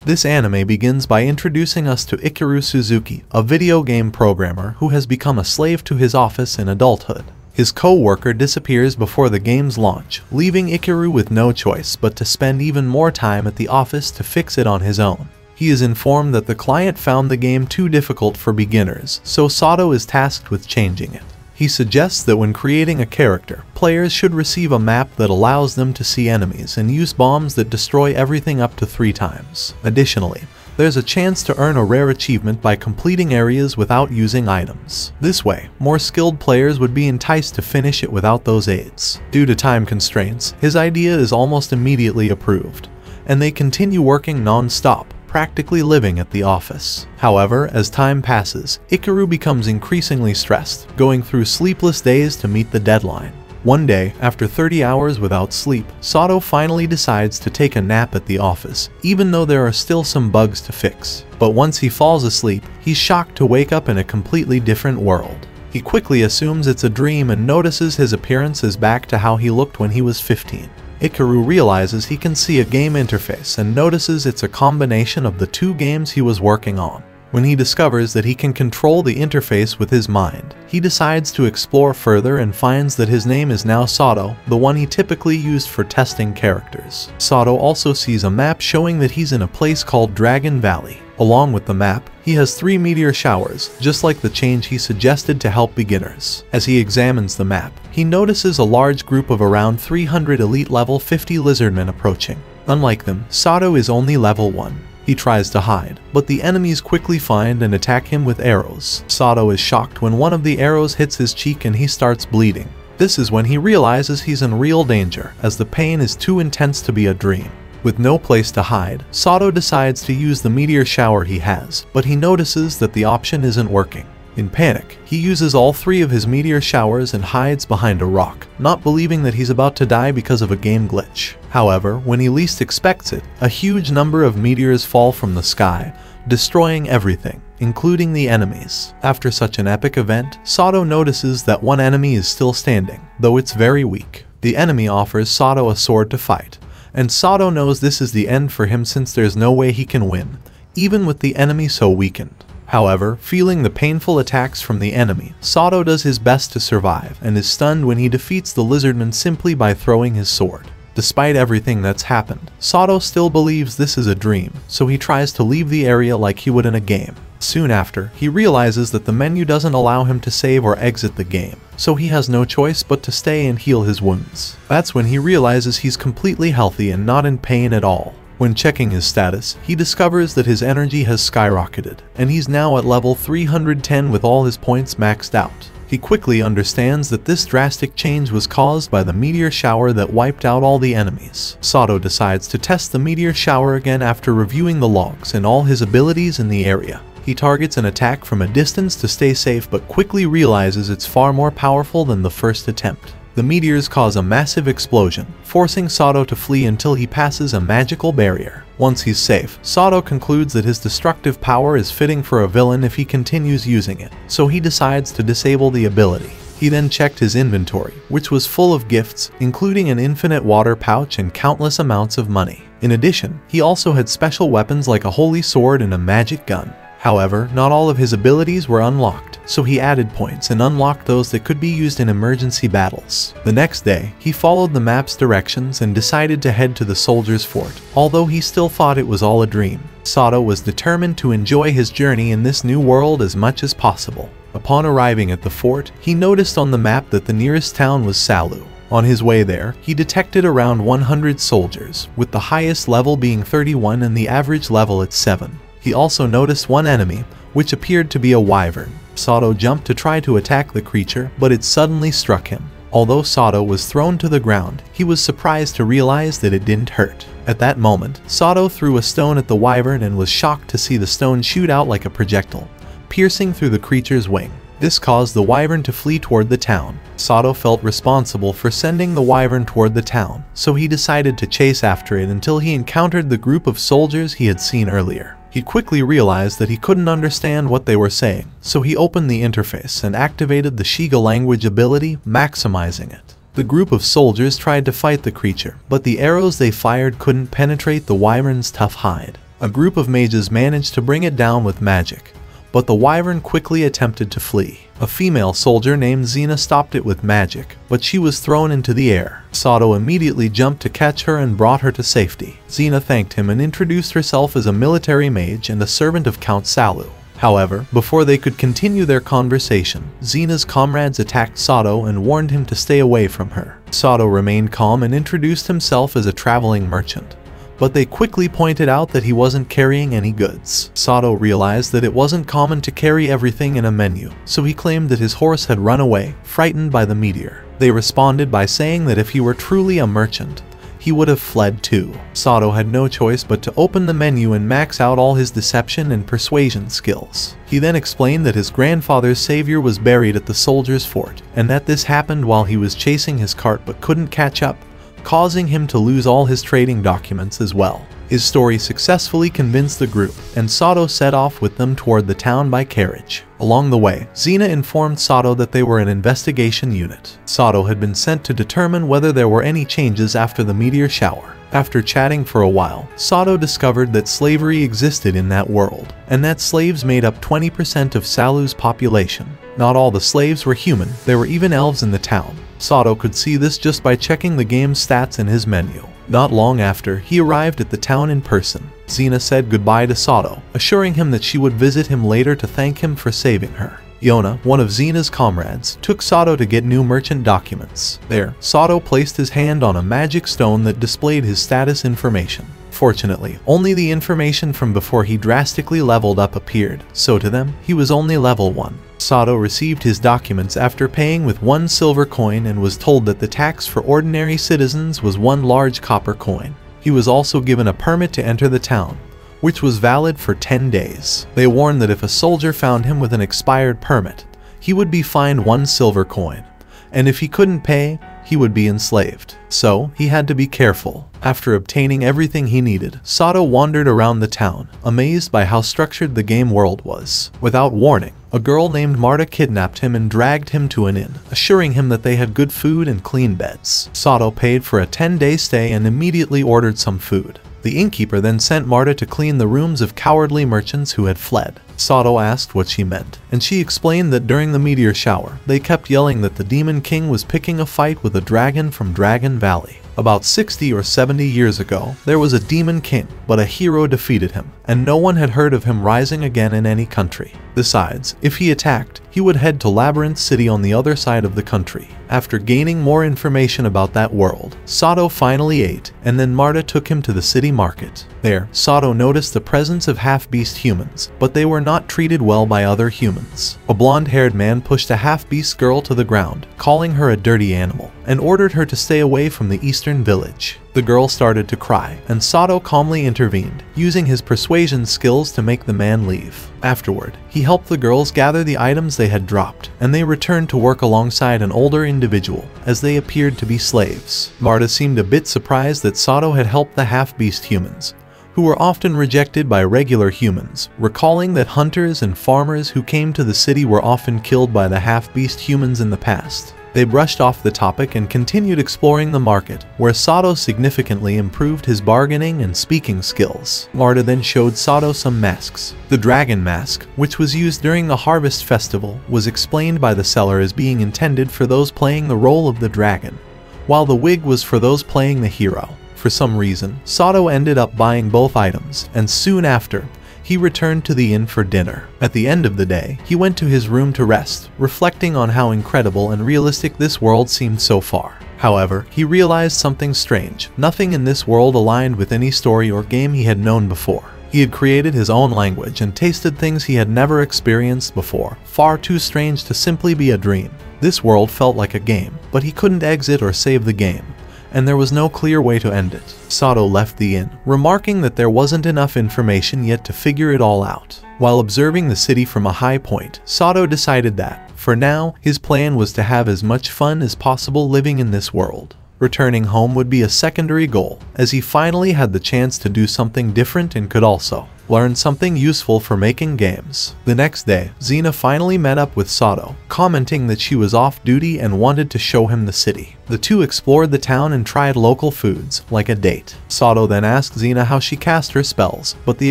This anime begins by introducing us to Ikaru Suzuki, a video game programmer who has become a slave to his office in adulthood. His co-worker disappears before the game's launch, leaving Ikaru with no choice but to spend even more time at the office to fix it on his own. He is informed that the client found the game too difficult for beginners, so Sato is tasked with changing it. He suggests that when creating a character, players should receive a map that allows them to see enemies and use bombs that destroy everything up to 3 times. Additionally, there's a chance to earn a rare achievement by completing areas without using items. This way, more skilled players would be enticed to finish it without those aids. Due to time constraints, his idea is almost immediately approved, and they continue working non-stop, practically living at the office. However, as time passes, Ikaru becomes increasingly stressed, going through sleepless days to meet the deadline. One day, after 30 hours without sleep, Sato finally decides to take a nap at the office, even though there are still some bugs to fix. But once he falls asleep, he's shocked to wake up in a completely different world. He quickly assumes it's a dream and notices his appearance is back to how he looked when he was 15. Ikaru realizes he can see a game interface and notices it's a combination of the 2 games he was working on. When he discovers that he can control the interface with his mind, he decides to explore further and finds that his name is now Sato, the one he typically used for testing characters. Sato also sees a map showing that he's in a place called Dragon Valley. Along with the map, he has 3 meteor showers, just like the change he suggested to help beginners. As he examines the map, he notices a large group of around 300 elite level 50 lizardmen approaching. Unlike them, Sato is only level 1. He tries to hide, but the enemies quickly find and attack him with arrows. Sato is shocked when one of the arrows hits his cheek and he starts bleeding. This is when he realizes he's in real danger, as the pain is too intense to be a dream. With no place to hide, Sato decides to use the meteor shower he has, but he notices that the option isn't working. In panic, he uses all 3 of his meteor showers and hides behind a rock, not believing that he's about to die because of a game glitch. However, when he least expects it, a huge number of meteors fall from the sky, destroying everything, including the enemies. After such an epic event, Sato notices that one enemy is still standing, though it's very weak. The enemy offers Sato a sword to fight, and Sato knows this is the end for him since there's no way he can win, even with the enemy so weakened. However, feeling the painful attacks from the enemy, Sato does his best to survive and is stunned when he defeats the lizardman simply by throwing his sword. Despite everything that's happened, Sato still believes this is a dream, so he tries to leave the area like he would in a game. Soon after, he realizes that the menu doesn't allow him to save or exit the game, so he has no choice but to stay and heal his wounds. That's when he realizes he's completely healthy and not in pain at all. When checking his status, he discovers that his energy has skyrocketed, and he's now at level 310 with all his points maxed out. He quickly understands that this drastic change was caused by the meteor shower that wiped out all the enemies. Sato decides to test the meteor shower again after reviewing the logs and all his abilities in the area. He targets an attack from a distance to stay safe but quickly realizes it's far more powerful than the first attempt. The meteors cause a massive explosion, forcing Sato to flee until he passes a magical barrier. Once he's safe, Sato concludes that his destructive power is fitting for a villain if he continues using it, so he decides to disable the ability. He then checked his inventory, which was full of gifts, including an infinite water pouch and countless amounts of money. In addition, he also had special weapons like a holy sword and a magic gun. However, not all of his abilities were unlocked, so he added points and unlocked those that could be used in emergency battles. The next day, he followed the map's directions and decided to head to the soldiers' fort, although he still thought it was all a dream. Sato was determined to enjoy his journey in this new world as much as possible. Upon arriving at the fort, he noticed on the map that the nearest town was Salu. On his way there, he detected around 100 soldiers, with the highest level being 31 and the average level at 7. He also noticed one enemy, which appeared to be a wyvern. Sato jumped to try to attack the creature, but it suddenly struck him. Although Sato was thrown to the ground, he was surprised to realize that it didn't hurt. At that moment, Sato threw a stone at the wyvern and was shocked to see the stone shoot out like a projectile, piercing through the creature's wing. This caused the wyvern to flee toward the town. Sato felt responsible for sending the wyvern toward the town, so he decided to chase after it until he encountered the group of soldiers he had seen earlier. He quickly realized that he couldn't understand what they were saying, so he opened the interface and activated the Shiga language ability, maximizing it. The group of soldiers tried to fight the creature, but the arrows they fired couldn't penetrate the wyvern's tough hide. A group of mages managed to bring it down with magic, but the wyvern quickly attempted to flee. A female soldier named Xena stopped it with magic, but she was thrown into the air. Sato immediately jumped to catch her and brought her to safety. Xena thanked him and introduced herself as a military mage and a servant of Count Salu. However, before they could continue their conversation, Xena's comrades attacked Sato and warned him to stay away from her. Sato remained calm and introduced himself as a traveling merchant, but they quickly pointed out that he wasn't carrying any goods. Sato realized that it wasn't common to carry everything in a menu, so he claimed that his horse had run away, frightened by the meteor. They responded by saying that if he were truly a merchant, he would have fled too. Sato had no choice but to open the menu and max out all his deception and persuasion skills. He then explained that his grandfather's savior was buried at the soldier's fort, and that this happened while he was chasing his cart but couldn't catch up, causing him to lose all his trading documents as well. His story successfully convinced the group, and Sato set off with them toward the town by carriage. Along the way, Xena informed Sato that they were an investigation unit. Sato had been sent to determine whether there were any changes after the meteor shower. After chatting for a while, Sato discovered that slavery existed in that world, and that slaves made up 20% of Salu's population. Not all the slaves were human, there were even elves in the town. Sato could see this just by checking the game's stats in his menu. Not long after, he arrived at the town in person. Xena said goodbye to Sato, assuring him that she would visit him later to thank him for saving her. Yona, one of Xena's comrades, took Sato to get new merchant documents. There, Sato placed his hand on a magic stone that displayed his status information. Fortunately, only the information from before he drastically leveled up appeared, so to them, he was only level 1. Sato received his documents after paying with 1 silver coin and was told that the tax for ordinary citizens was 1 large copper coin. He was also given a permit to enter the town, which was valid for 10 days. They warned that if a soldier found him with an expired permit, he would be fined 1 silver coin, and if he couldn't pay, he would be enslaved. So, he had to be careful. After obtaining everything he needed, Sato wandered around the town, amazed by how structured the game world was. Without warning, a girl named Marta kidnapped him and dragged him to an inn, assuring him that they had good food and clean beds. Sato paid for a 10-day stay and immediately ordered some food. The innkeeper then sent Marta to clean the rooms of cowardly merchants who had fled. Sato asked what she meant, and she explained that during the meteor shower, they kept yelling that the Demon King was picking a fight with a dragon from Dragon Valley. About 60 or 70 years ago, there was a Demon King, but a hero defeated him, and no one had heard of him rising again in any country. Besides, if he attacked, he would head to Labyrinth City on the other side of the country. After gaining more information about that world, Sato finally ate, and then Marta took him to the city market. There, Sato noticed the presence of half-beast humans, but they were not treated well by other humans. A blonde-haired man pushed a half-beast girl to the ground, calling her a dirty animal, and ordered her to stay away from the eastern village. The girl started to cry, and Sato calmly intervened, using his persuasion skills to make the man leave. Afterward, he helped the girls gather the items they had dropped, and they returned to work alongside an older individual, as they appeared to be slaves. Marta seemed a bit surprised that Sato had helped the half-beast humans, who were often rejected by regular humans, recalling that hunters and farmers who came to the city were often killed by the half-beast humans in the past. They brushed off the topic and continued exploring the market, where Sato significantly improved his bargaining and speaking skills. Marta then showed Sato some masks. The dragon mask, which was used during the Harvest Festival, was explained by the seller as being intended for those playing the role of the dragon, while the wig was for those playing the hero. For some reason, Sato ended up buying both items, and soon after, he returned to the inn for dinner. At the end of the day, he went to his room to rest, reflecting on how incredible and realistic this world seemed so far. However, he realized something strange. Nothing in this world aligned with any story or game he had known before. He had created his own language and tasted things he had never experienced before, far too strange to simply be a dream. This world felt like a game, but he couldn't exit or save the game, and there was no clear way to end it. Sato left the inn, remarking that there wasn't enough information yet to figure it all out. While observing the city from a high point, Sato decided that, for now, his plan was to have as much fun as possible living in this world. Returning home would be a secondary goal, as he finally had the chance to do something different and could also learn something useful for making games. The next day, Xena finally met up with Sato, commenting that she was off duty and wanted to show him the city. The two explored the town and tried local foods, like a date. Sato then asked Xena how she cast her spells, but the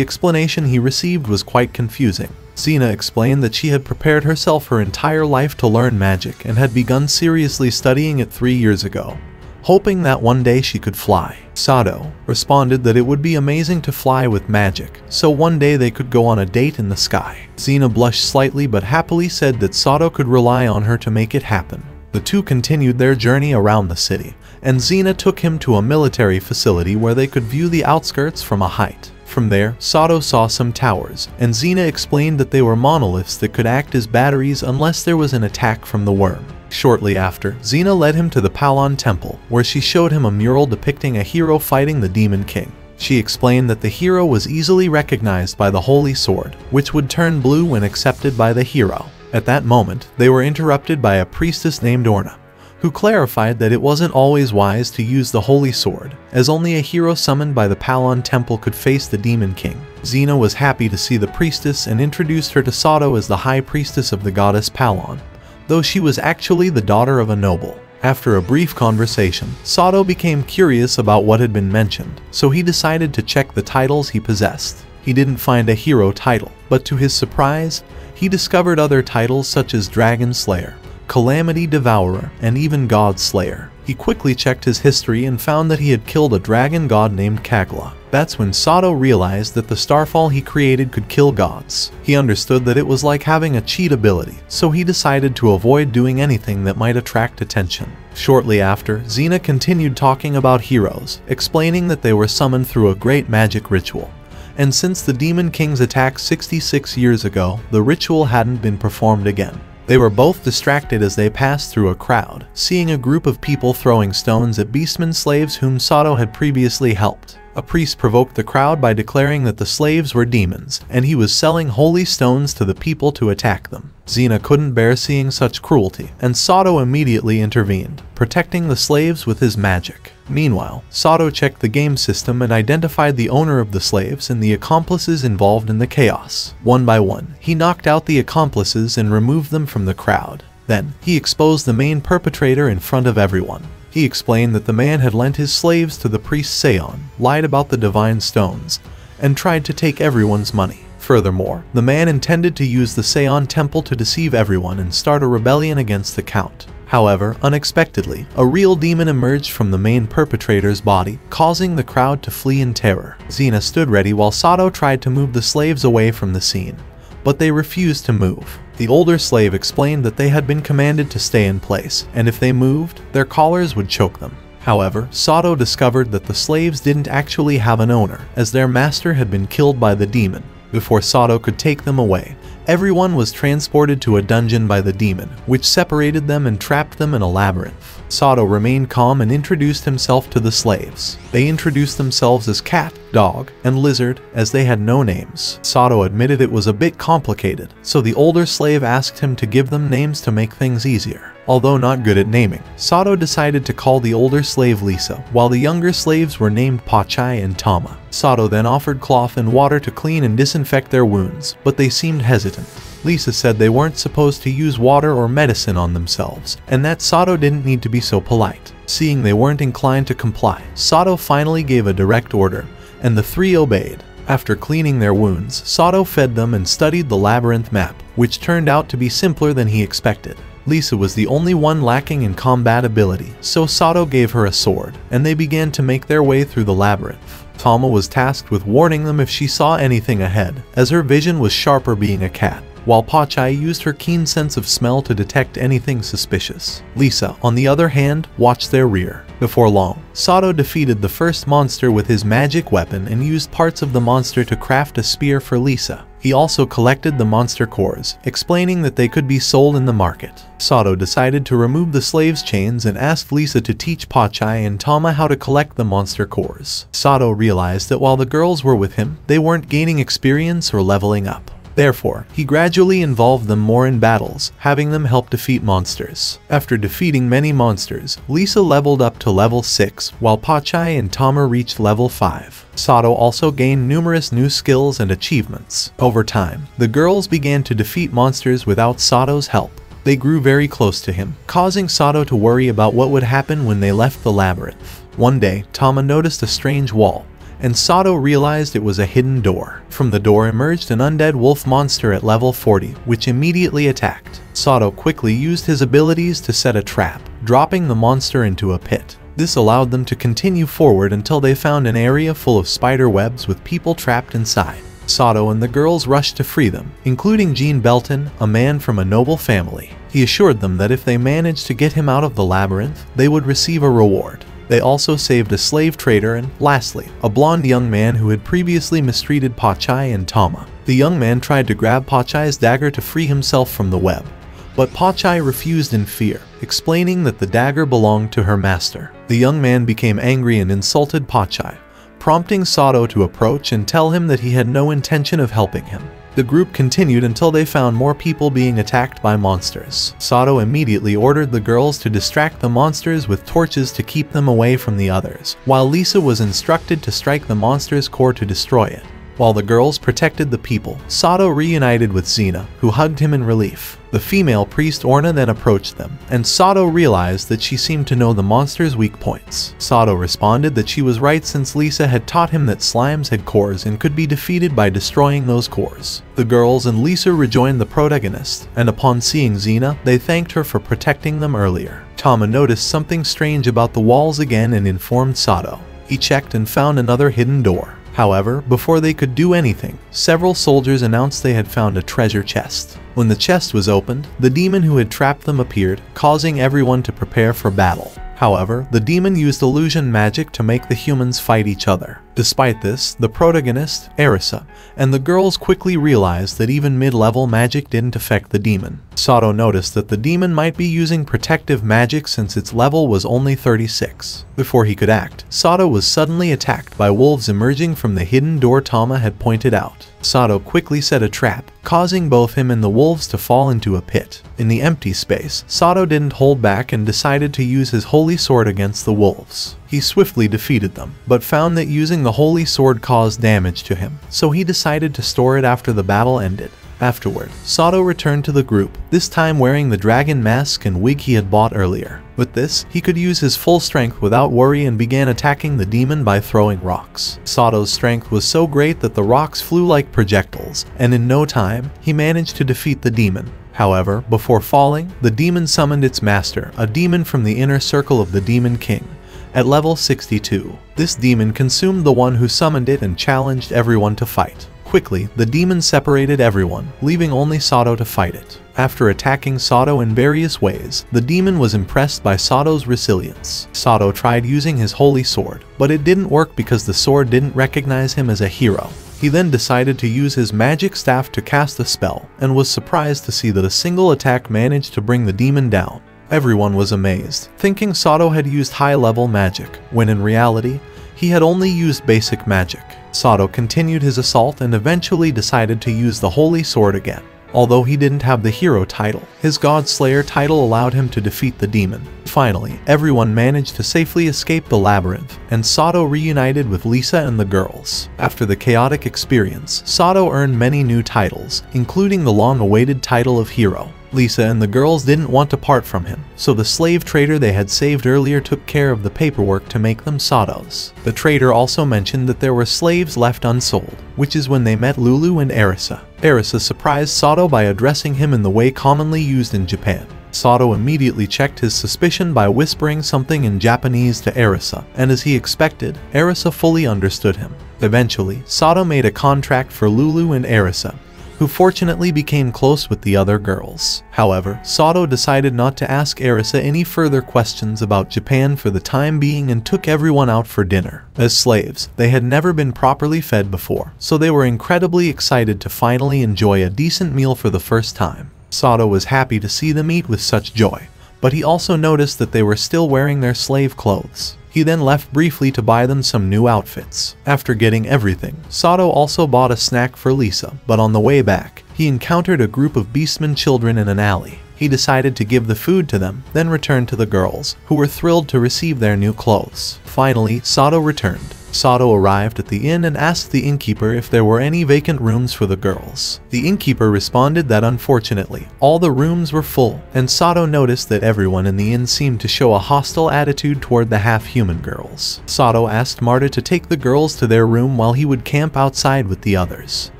explanation he received was quite confusing. Xena explained that she had prepared herself her entire life to learn magic and had begun seriously studying it 3 years ago, hoping that one day she could fly. Sato responded that it would be amazing to fly with magic, so one day they could go on a date in the sky. Xena blushed slightly but happily said that Sato could rely on her to make it happen. The two continued their journey around the city, and Xena took him to a military facility where they could view the outskirts from a height. From there, Sato saw some towers, and Xena explained that they were monoliths that could act as batteries unless there was an attack from the worm. Shortly after, Xena led him to the Palon Temple, where she showed him a mural depicting a hero fighting the Demon King. She explained that the hero was easily recognized by the Holy Sword, which would turn blue when accepted by the hero. At that moment, they were interrupted by a priestess named Orna, who clarified that it wasn't always wise to use the Holy Sword, as only a hero summoned by the Palon Temple could face the Demon King. Xena was happy to see the priestess and introduced her to Sato as the high priestess of the goddess Palon, though she was actually the daughter of a noble. After a brief conversation, Sato became curious about what had been mentioned, so he decided to check the titles he possessed. He didn't find a hero title, but to his surprise, he discovered other titles such as Dragon Slayer, Calamity Devourer, and even God Slayer. He quickly checked his history and found that he had killed a dragon god named Kagla. That's when Sato realized that the starfall he created could kill gods. He understood that it was like having a cheat ability, so he decided to avoid doing anything that might attract attention. Shortly after, Xena continued talking about heroes, explaining that they were summoned through a great magic ritual. And since the Demon King's attack 66 years ago, the ritual hadn't been performed again. They were both distracted as they passed through a crowd, seeing a group of people throwing stones at beastmen slaves whom Sato had previously helped. A priest provoked the crowd by declaring that the slaves were demons, and he was selling holy stones to the people to attack them. Xena couldn't bear seeing such cruelty, and Sato immediately intervened, protecting the slaves with his magic. Meanwhile, Sato checked the game system and identified the owner of the slaves and the accomplices involved in the chaos. One by one, he knocked out the accomplices and removed them from the crowd. Then, he exposed the main perpetrator in front of everyone. He explained that the man had lent his slaves to the priest Seon, lied about the divine stones, and tried to take everyone's money. Furthermore, the man intended to use the Seon temple to deceive everyone and start a rebellion against the count. However, unexpectedly, a real demon emerged from the main perpetrator's body, causing the crowd to flee in terror. Xena stood ready while Sato tried to move the slaves away from the scene, but they refused to move. The older slave explained that they had been commanded to stay in place, and if they moved, their collars would choke them. However, Sato discovered that the slaves didn't actually have an owner, as their master had been killed by the demon. Before Sato could take them away, everyone was transported to a dungeon by the demon, which separated them and trapped them in a labyrinth. Sato remained calm and introduced himself to the slaves. They introduced themselves as cat, dog, and lizard, as they had no names. Sato admitted it was a bit complicated, so the older slave asked him to give them names to make things easier. Although not good at naming, Sato decided to call the older slave Lisa, while the younger slaves were named Pachai and Tama. Sato then offered cloth and water to clean and disinfect their wounds, but they seemed hesitant. Lisa said they weren't supposed to use water or medicine on themselves, and that Sato didn't need to be so polite. Seeing they weren't inclined to comply, Sato finally gave a direct order, and the three obeyed. After cleaning their wounds, Sato fed them and studied the labyrinth map, which turned out to be simpler than he expected. Lisa was the only one lacking in combat ability, so Sato gave her a sword, and they began to make their way through the labyrinth. Tama was tasked with warning them if she saw anything ahead, as her vision was sharper being a cat, while Pachai used her keen sense of smell to detect anything suspicious. Lisa, on the other hand, watched their rear. Before long, Sato defeated the first monster with his magic weapon and used parts of the monster to craft a spear for Lisa. He also collected the monster cores, explaining that they could be sold in the market. Sato decided to remove the slaves' chains and asked Lisa to teach Pachai and Tama how to collect the monster cores. Sato realized that while the girls were with him, they weren't gaining experience or leveling up. Therefore, he gradually involved them more in battles, having them help defeat monsters. After defeating many monsters, Lisa leveled up to level 6, while Pachai and Tama reached level 5. Sato also gained numerous new skills and achievements. Over time, the girls began to defeat monsters without Sato's help. They grew very close to him, causing Sato to worry about what would happen when they left the labyrinth. One day, Tama noticed a strange wall, and Sato realized it was a hidden door. From the door emerged an undead wolf monster at level 40, which immediately attacked. Sato quickly used his abilities to set a trap, dropping the monster into a pit. This allowed them to continue forward until they found an area full of spider webs with people trapped inside. Sato and the girls rushed to free them, including Jean Belton, a man from a noble family. He assured them that if they managed to get him out of the labyrinth, they would receive a reward. They also saved a slave trader and, lastly, a blonde young man who had previously mistreated Pachai and Tama. The young man tried to grab Pachai's dagger to free himself from the web, but Pachai refused in fear, explaining that the dagger belonged to her master. The young man became angry and insulted Pachai, prompting Sato to approach and tell him that he had no intention of helping him. The group continued until they found more people being attacked by monsters. Sato immediately ordered the girls to distract the monsters with torches to keep them away from the others, while Lisa was instructed to strike the monster's core to destroy it. While the girls protected the people, Sato reunited with Xena, who hugged him in relief. The female priest Orna then approached them, and Sato realized that she seemed to know the monster's weak points. Sato responded that she was right since Lisa had taught him that slimes had cores and could be defeated by destroying those cores. The girls and Lisa rejoined the protagonist, and upon seeing Xena, they thanked her for protecting them earlier. Tama noticed something strange about the walls again and informed Sato. He checked and found another hidden door. However, before they could do anything, several soldiers announced they had found a treasure chest. When the chest was opened, the demon who had trapped them appeared, causing everyone to prepare for battle. However, the demon used illusion magic to make the humans fight each other. Despite this, the protagonist, Erisa, and the girls quickly realized that even mid-level magic didn't affect the demon. Sato noticed that the demon might be using protective magic since its level was only 36. Before he could act, Sato was suddenly attacked by wolves emerging from the hidden door Tama had pointed out. Sato quickly set a trap, causing both him and the wolves to fall into a pit. In the empty space, Sato didn't hold back and decided to use his holy sword against the wolves. He swiftly defeated them, but found that using the holy sword caused damage to him, so he decided to store it after the battle ended. Afterward, Sato returned to the group, this time wearing the dragon mask and wig he had bought earlier. With this, he could use his full strength without worry and began attacking the demon by throwing rocks. Sato's strength was so great that the rocks flew like projectiles, and in no time, he managed to defeat the demon. However, before falling, the demon summoned its master, a demon from the inner circle of the Demon King. At level 62, this demon consumed the one who summoned it and challenged everyone to fight. Quickly, the demon separated everyone, leaving only Sato to fight it. After attacking Sato in various ways, the demon was impressed by Sato's resilience. Sato tried using his holy sword, but it didn't work because the sword didn't recognize him as a hero. He then decided to use his magic staff to cast a spell, and was surprised to see that a single attack managed to bring the demon down. Everyone was amazed, thinking Sato had used high-level magic, when in reality, he had only used basic magic. Sato continued his assault and eventually decided to use the holy sword again. Although he didn't have the hero title, his God Slayer title allowed him to defeat the demon. Finally, everyone managed to safely escape the labyrinth, and Sato reunited with Lisa and the girls. After the chaotic experience, Sato earned many new titles, including the long-awaited title of hero. Lisa and the girls didn't want to part from him, so the slave trader they had saved earlier took care of the paperwork to make them Satos. The trader also mentioned that there were slaves left unsold, which is when they met Lulu and Erisa. Erisa surprised Sato by addressing him in the way commonly used in Japan. Sato immediately checked his suspicion by whispering something in Japanese to Erisa, and as he expected, Erisa fully understood him. Eventually, Sato made a contract for Lulu and Erisa, who fortunately became close with the other girls. However, Sato decided not to ask Erisa any further questions about Japan for the time being and took everyone out for dinner. As slaves, they had never been properly fed before, so they were incredibly excited to finally enjoy a decent meal for the first time. Sato was happy to see them eat with such joy, but he also noticed that they were still wearing their slave clothes. He then left briefly to buy them some new outfits. After getting everything, Sato also bought a snack for Lisa, but on the way back, he encountered a group of beastmen children in an alley. He decided to give the food to them, then returned to the girls, who were thrilled to receive their new clothes. Finally, Sato returned. Sato arrived at the inn and asked the innkeeper if there were any vacant rooms for the girls. The innkeeper responded that unfortunately, all the rooms were full, and Sato noticed that everyone in the inn seemed to show a hostile attitude toward the half-human girls. Sato asked Marta to take the girls to their room while he would camp outside with the others.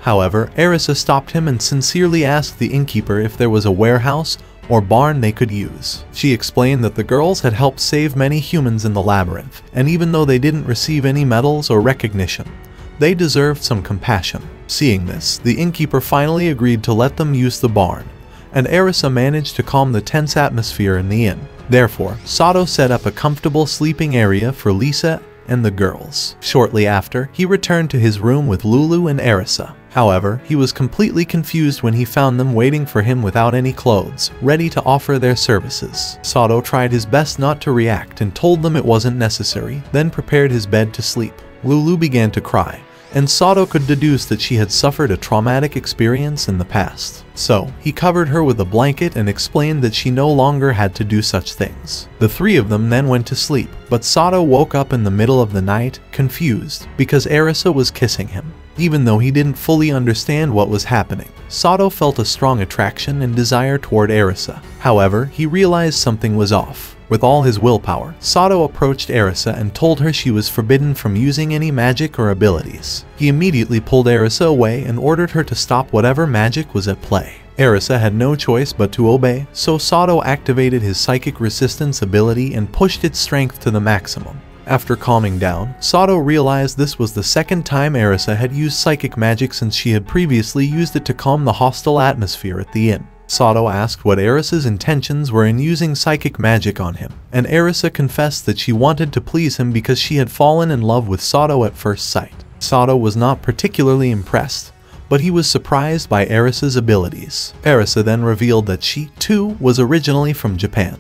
However, Arisa stopped him and sincerely asked the innkeeper if there was a warehouse or barn they could use. She explained that the girls had helped save many humans in the labyrinth, and even though they didn't receive any medals or recognition, they deserved some compassion. Seeing this, the innkeeper finally agreed to let them use the barn, and Arisa managed to calm the tense atmosphere in the inn. Therefore, Sato set up a comfortable sleeping area for Lisa and the girls. Shortly after, he returned to his room with Lulu and Arisa. However, he was completely confused when he found them waiting for him without any clothes, ready to offer their services. Sato tried his best not to react and told them it wasn't necessary, then prepared his bed to sleep. Lulu began to cry, and Sato could deduce that she had suffered a traumatic experience in the past. So, he covered her with a blanket and explained that she no longer had to do such things. The three of them then went to sleep, but Sato woke up in the middle of the night, confused, because Arisa was kissing him. Even though he didn't fully understand what was happening, Sato felt a strong attraction and desire toward Arisa. However, he realized something was off. With all his willpower, Sato approached Arisa and told her she was forbidden from using any magic or abilities. He immediately pulled Arisa away and ordered her to stop whatever magic was at play. Arisa had no choice but to obey, so Sato activated his psychic resistance ability and pushed its strength to the maximum. After calming down, Sato realized this was the second time Arisa had used psychic magic since she had previously used it to calm the hostile atmosphere at the inn. Sato asked what Arisa's intentions were in using psychic magic on him, and Arisa confessed that she wanted to please him because she had fallen in love with Sato at first sight. Sato was not particularly impressed, but he was surprised by Arisa's abilities. Arisa then revealed that she, too, was originally from Japan,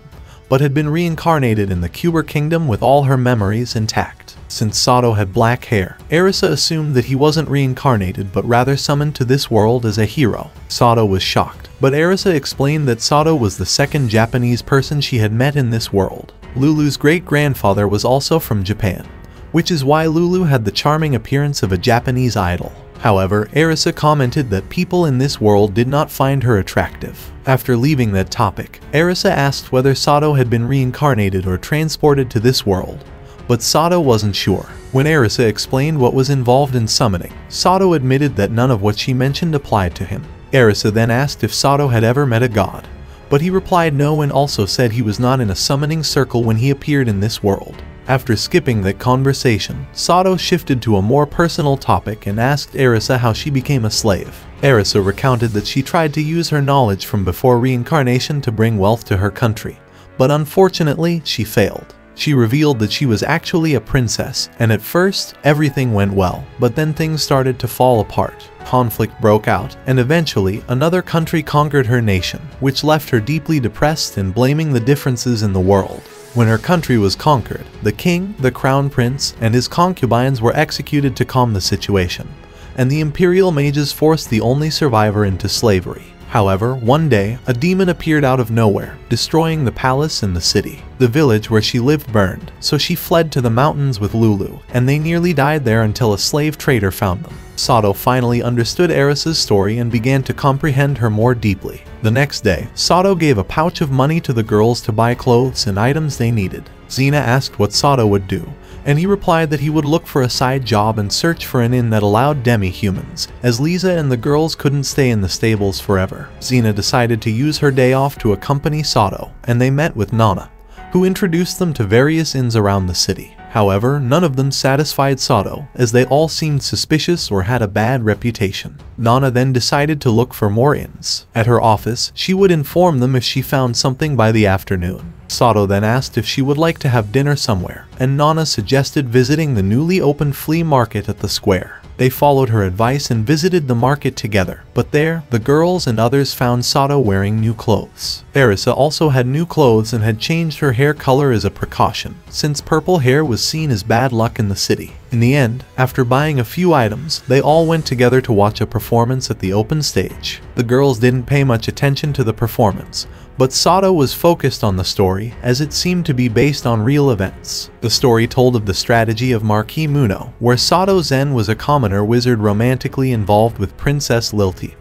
but had been reincarnated in the Cuber Kingdom with all her memories intact. Since Sato had black hair, Arisa assumed that he wasn't reincarnated but rather summoned to this world as a hero. Sato was shocked, but Arisa explained that Sato was the second Japanese person she had met in this world. Lulu's great-grandfather was also from Japan, which is why Lulu had the charming appearance of a Japanese idol. However, Arisa commented that people in this world did not find her attractive. After leaving that topic, Arisa asked whether Sato had been reincarnated or transported to this world, but Sato wasn't sure. When Arisa explained what was involved in summoning, Sato admitted that none of what she mentioned applied to him. Arisa then asked if Sato had ever met a god, but he replied no and also said he was not in a summoning circle when he appeared in this world. After skipping that conversation, Sato shifted to a more personal topic and asked Arisa how she became a slave. Arisa recounted that she tried to use her knowledge from before reincarnation to bring wealth to her country, but unfortunately she failed. She revealed that she was actually a princess, and at first, everything went well, but then things started to fall apart. Conflict broke out, and eventually, another country conquered her nation, which left her deeply depressed and blaming the differences in the world. When her country was conquered, the king, the crown prince, and his concubines were executed to calm the situation, and the imperial mages forced the only survivor into slavery. However, one day, a demon appeared out of nowhere, destroying the palace and the city. The village where she lived burned, so she fled to the mountains with Lulu, and they nearly died there until a slave trader found them. Sato finally understood Arisa's story and began to comprehend her more deeply. The next day, Sato gave a pouch of money to the girls to buy clothes and items they needed. Xena asked what Sato would do, and he replied that he would look for a side job and search for an inn that allowed demi-humans, as Lisa and the girls couldn't stay in the stables forever. Xena decided to use her day off to accompany Sato, and they met with Nana, who introduced them to various inns around the city. However, none of them satisfied Sato, as they all seemed suspicious or had a bad reputation. Nana then decided to look for more inns. At her office, she would inform them if she found something by the afternoon. Sato then asked if she would like to have dinner somewhere, and Nana suggested visiting the newly opened flea market at the square. They followed her advice and visited the market together, but there, the girls and others found Sato wearing new clothes. Arisa also had new clothes and had changed her hair color as a precaution, since purple hair was seen as bad luck in the city. In the end, after buying a few items, they all went together to watch a performance at the open stage. The girls didn't pay much attention to the performance, but Sato was focused on the story, as it seemed to be based on real events. The story told of the strategy of Marquis Muno, where Sato Zen was a commoner wizard romantically involved with Princess Lilti,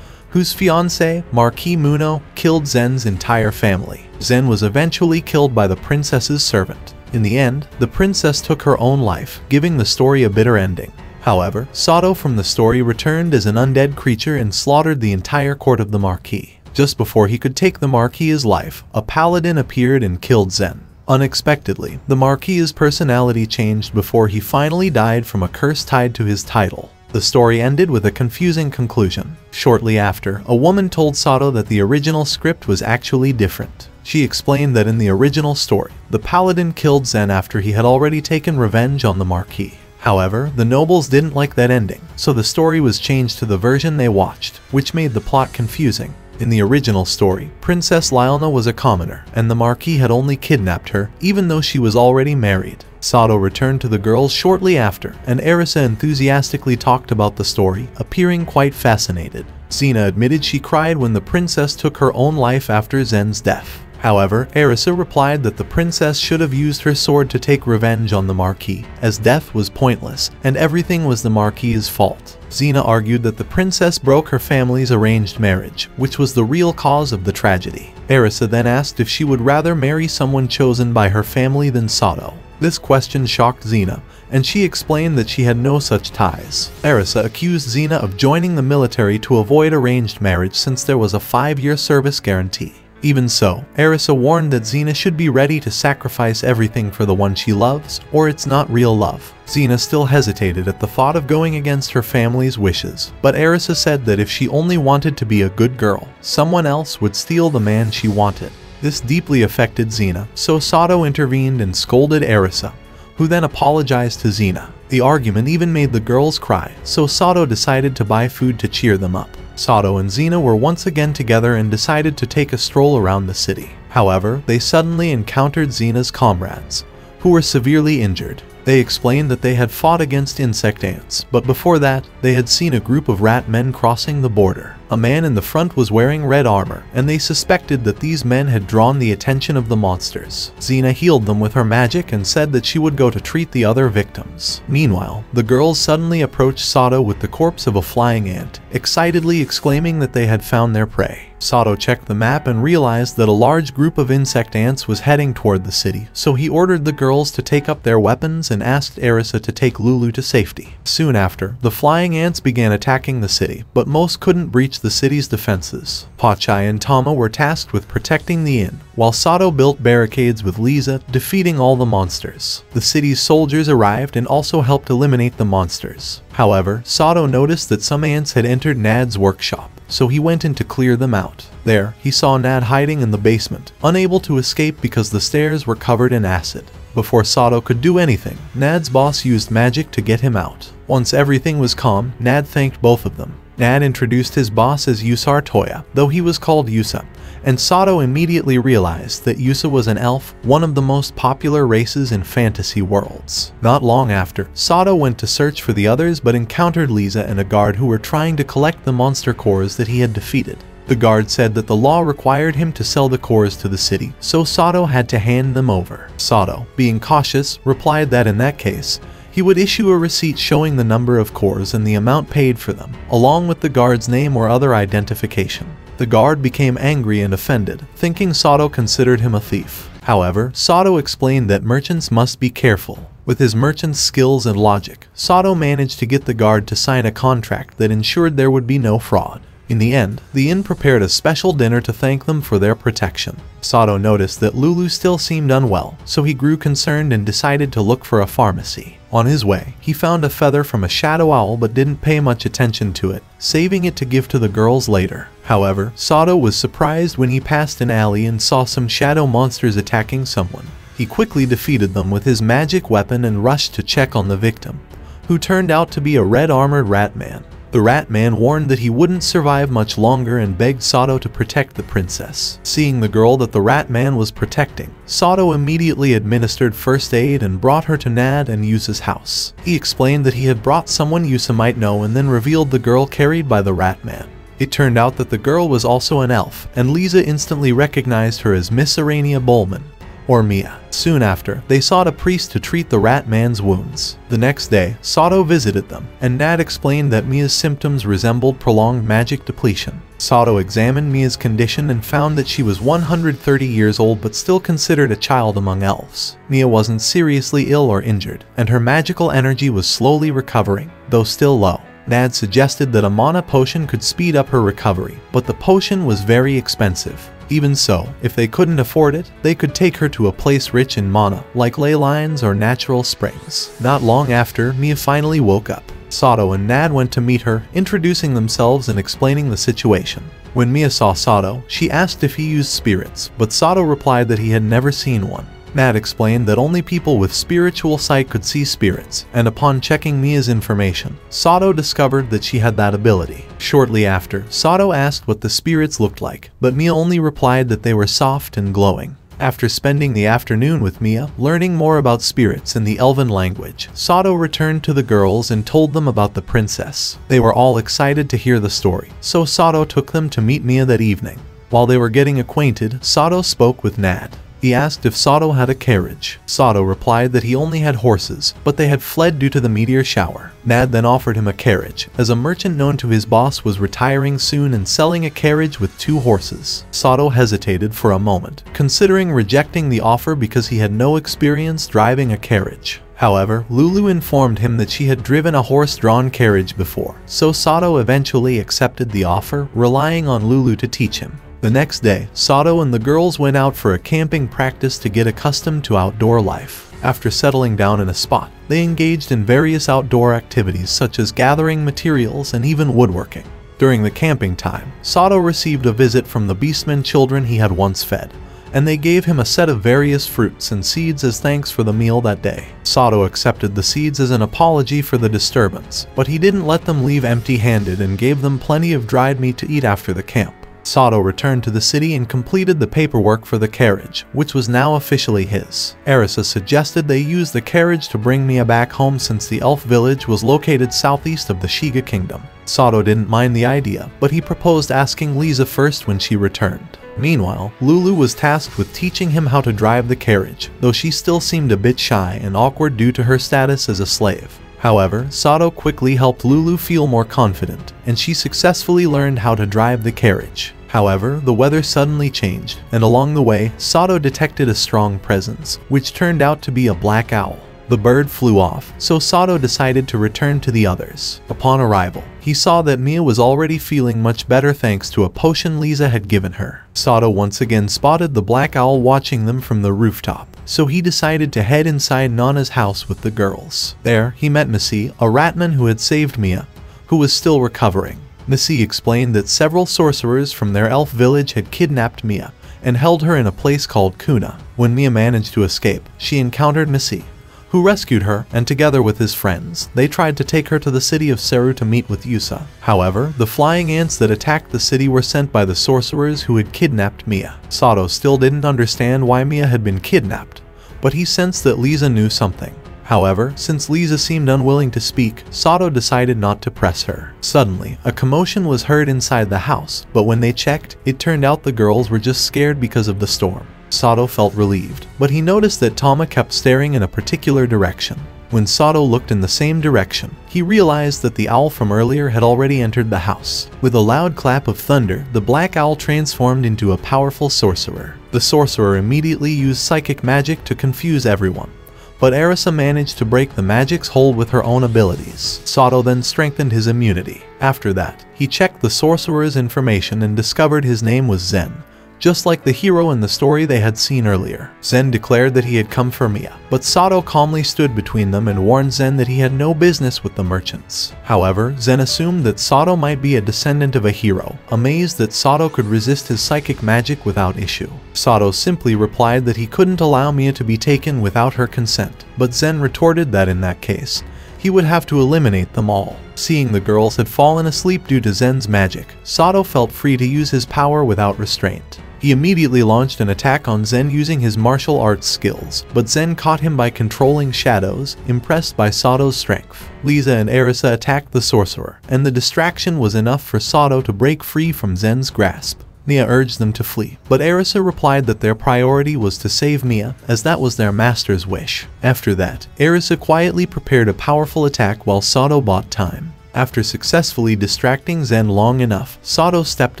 whose fiancé, Marquis Muno, killed Zen's entire family. Zen was eventually killed by the princess's servant. In the end, the princess took her own life, giving the story a bitter ending. However, Sato from the story returned as an undead creature and slaughtered the entire court of the Marquis. Just before he could take the Marquis's life, a paladin appeared and killed Zen. Unexpectedly, the Marquis's personality changed before he finally died from a curse tied to his title. The story ended with a confusing conclusion. Shortly after, a woman told Sato that the original script was actually different. She explained that in the original story, the paladin killed Zen after he had already taken revenge on the Marquis. However, the nobles didn't like that ending, so the story was changed to the version they watched, which made the plot confusing. In the original story, Princess Lilna was a commoner, and the Marquis had only kidnapped her, even though she was already married. Sato returned to the girls shortly after, and Arisa enthusiastically talked about the story, appearing quite fascinated. Xena admitted she cried when the princess took her own life after Zen's death. However, Arisa replied that the princess should have used her sword to take revenge on the Marquis, as death was pointless, and everything was the Marquis's fault. Xena argued that the princess broke her family's arranged marriage, which was the real cause of the tragedy. Arisa then asked if she would rather marry someone chosen by her family than Sato. This question shocked Xena, and she explained that she had no such ties. Arisa accused Xena of joining the military to avoid arranged marriage since there was a 5-year service guarantee. Even so, Arisa warned that Xena should be ready to sacrifice everything for the one she loves, or it's not real love. Xena still hesitated at the thought of going against her family's wishes, but Arisa said that if she only wanted to be a good girl, someone else would steal the man she wanted. This deeply affected Xena, so Sato intervened and scolded Arisa, who then apologized to Xena. The argument even made the girls cry, so Sato decided to buy food to cheer them up. Sato and Xena were once again together and decided to take a stroll around the city. However, they suddenly encountered Xena's comrades, who were severely injured. They explained that they had fought against insect ants, but before that, they had seen a group of rat men crossing the border. A man in the front was wearing red armor, and they suspected that these men had drawn the attention of the monsters. Xena healed them with her magic and said that she would go to treat the other victims. Meanwhile, the girls suddenly approached Sato with the corpse of a flying ant, excitedly exclaiming that they had found their prey. Sato checked the map and realized that a large group of insect ants was heading toward the city, so he ordered the girls to take up their weapons and asked Arisa to take Lulu to safety. Soon after, the flying ants began attacking the city, but most couldn't breach the city's defenses. Pachai and Tama were tasked with protecting the inn, while Sato built barricades with Lisa, defeating all the monsters. The city's soldiers arrived and also helped eliminate the monsters. However, Sato noticed that some ants had entered Nad's workshop, so he went in to clear them out. There, he saw Nad hiding in the basement, unable to escape because the stairs were covered in acid. Before Sato could do anything, Nad's boss used magic to get him out. Once everything was calm, Nad thanked both of them. Nad introduced his boss as Yusar Toya, though he was called Yusa, and Sato immediately realized that Yusa was an elf, one of the most popular races in fantasy worlds. Not long after, Sato went to search for the others but encountered Lisa and a guard who were trying to collect the monster cores that he had defeated. The guard said that the law required him to sell the cores to the city, so Sato had to hand them over. Sato, being cautious, replied that in that case, he would issue a receipt showing the number of cores and the amount paid for them, along with the guard's name or other identification. The guard became angry and offended, thinking Sato considered him a thief. However, Sato explained that merchants must be careful. With his merchant's skills and logic, Sato managed to get the guard to sign a contract that ensured there would be no fraud. In the end, the inn prepared a special dinner to thank them for their protection. Sato noticed that Lulu still seemed unwell, so he grew concerned and decided to look for a pharmacy. On his way, he found a feather from a shadow owl but didn't pay much attention to it, saving it to give to the girls later. However, Sato was surprised when he passed an alley and saw some shadow monsters attacking someone. He quickly defeated them with his magic weapon and rushed to check on the victim, who turned out to be a red-armored rat man. The rat man warned that he wouldn't survive much longer and begged Sato to protect the princess. Seeing the girl that the rat man was protecting, Sato immediately administered first aid and brought her to Nad and Yusa's house. He explained that he had brought someone Yusa might know and then revealed the girl carried by the rat man. It turned out that the girl was also an elf, and Lisa instantly recognized her as Miss Arania Bowman, or Mia. Soon after, they sought a priest to treat the rat man's wounds. The next day, Sato visited them, and Nad explained that Mia's symptoms resembled prolonged magic depletion. Sato examined Mia's condition and found that she was 130 years old but still considered a child among elves. Mia wasn't seriously ill or injured, and her magical energy was slowly recovering, though still low. Nad suggested that a mana potion could speed up her recovery, but the potion was very expensive. Even so, if they couldn't afford it, they could take her to a place rich in mana, like ley lines or natural springs. Not long after, Mia finally woke up. Sato and Nad went to meet her, introducing themselves and explaining the situation. When Mia saw Sato, she asked if he used spirits, but Sato replied that he had never seen one. Nad explained that only people with spiritual sight could see spirits, and upon checking Mia's information, Sato discovered that she had that ability. Shortly after, Sato asked what the spirits looked like, but Mia only replied that they were soft and glowing. After spending the afternoon with Mia, learning more about spirits in the Elven language, Sato returned to the girls and told them about the princess. They were all excited to hear the story, so Sato took them to meet Mia that evening. While they were getting acquainted, Sato spoke with Nad. He asked if Sato had a carriage. Sato replied that he only had horses, but they had fled due to the meteor shower. Nad then offered him a carriage, as a merchant known to his boss was retiring soon and selling a carriage with 2 horses. Sato hesitated for a moment, considering rejecting the offer because he had no experience driving a carriage. However, Lulu informed him that she had driven a horse-drawn carriage before, so Sato eventually accepted the offer, relying on Lulu to teach him. The next day, Sato and the girls went out for a camping practice to get accustomed to outdoor life. After settling down in a spot, they engaged in various outdoor activities such as gathering materials and even woodworking. During the camping time, Sato received a visit from the beastmen children he had once fed, and they gave him a set of various fruits and seeds as thanks for the meal that day. Sato accepted the seeds as an apology for the disturbance, but he didn't let them leave empty-handed and gave them plenty of dried meat to eat after the camp. Sato returned to the city and completed the paperwork for the carriage, which was now officially his. Arisa suggested they use the carriage to bring Mia back home since the elf village was located southeast of the Shiga kingdom. Sato didn't mind the idea, but he proposed asking Lisa first when she returned. Meanwhile, Lulu was tasked with teaching him how to drive the carriage, though she still seemed a bit shy and awkward due to her status as a slave. However, Sato quickly helped Lulu feel more confident, and she successfully learned how to drive the carriage. However, the weather suddenly changed, and along the way, Sato detected a strong presence, which turned out to be a black owl. The bird flew off, so Sato decided to return to the others. Upon arrival, he saw that Mia was already feeling much better thanks to a potion Lisa had given her. Sato once again spotted the black owl watching them from the rooftop, so he decided to head inside Nana's house with the girls. There, he met Missy, a ratman who had saved Mia, who was still recovering. Missy explained that several sorcerers from their elf village had kidnapped Mia and held her in a place called Kuna. When Mia managed to escape, she encountered Missy, who rescued her, and together with his friends, they tried to take her to the city of Seru to meet with Yusa. However, the flying ants that attacked the city were sent by the sorcerers who had kidnapped Mia. Sato still didn't understand why Mia had been kidnapped, but he sensed that Lisa knew something. However, since Lisa seemed unwilling to speak, Sato decided not to press her. Suddenly, a commotion was heard inside the house, but when they checked, it turned out the girls were just scared because of the storm. Sato felt relieved, but he noticed that Tama kept staring in a particular direction. When Sato looked in the same direction, he realized that the owl from earlier had already entered the house. With a loud clap of thunder, the black owl transformed into a powerful sorcerer. The sorcerer immediately used psychic magic to confuse everyone, but Arisa managed to break the magic's hold with her own abilities. Sato then strengthened his immunity. After that, he checked the sorcerer's information and discovered his name was Zen, just like the hero in the story they had seen earlier. Zen declared that he had come for Mia, but Sato calmly stood between them and warned Zen that he had no business with the merchants. However, Zen assumed that Sato might be a descendant of a hero, amazed that Sato could resist his psychic magic without issue. Sato simply replied that he couldn't allow Mia to be taken without her consent, but Zen retorted that in that case, he he would have to eliminate them all. Seeing the girls had fallen asleep due to Zen's magic, Sato felt free to use his power without restraint. He immediately launched an attack on Zen using his martial arts skills, but Zen caught him by controlling shadows, impressed by Sato's strength. Lisa and Arisa attacked the sorcerer, and the distraction was enough for Sato to break free from Zen's grasp. Mia urged them to flee, but Arisa replied that their priority was to save Mia, as that was their master's wish. After that, Arisa quietly prepared a powerful attack while Sato bought time. After successfully distracting Zen long enough, Sato stepped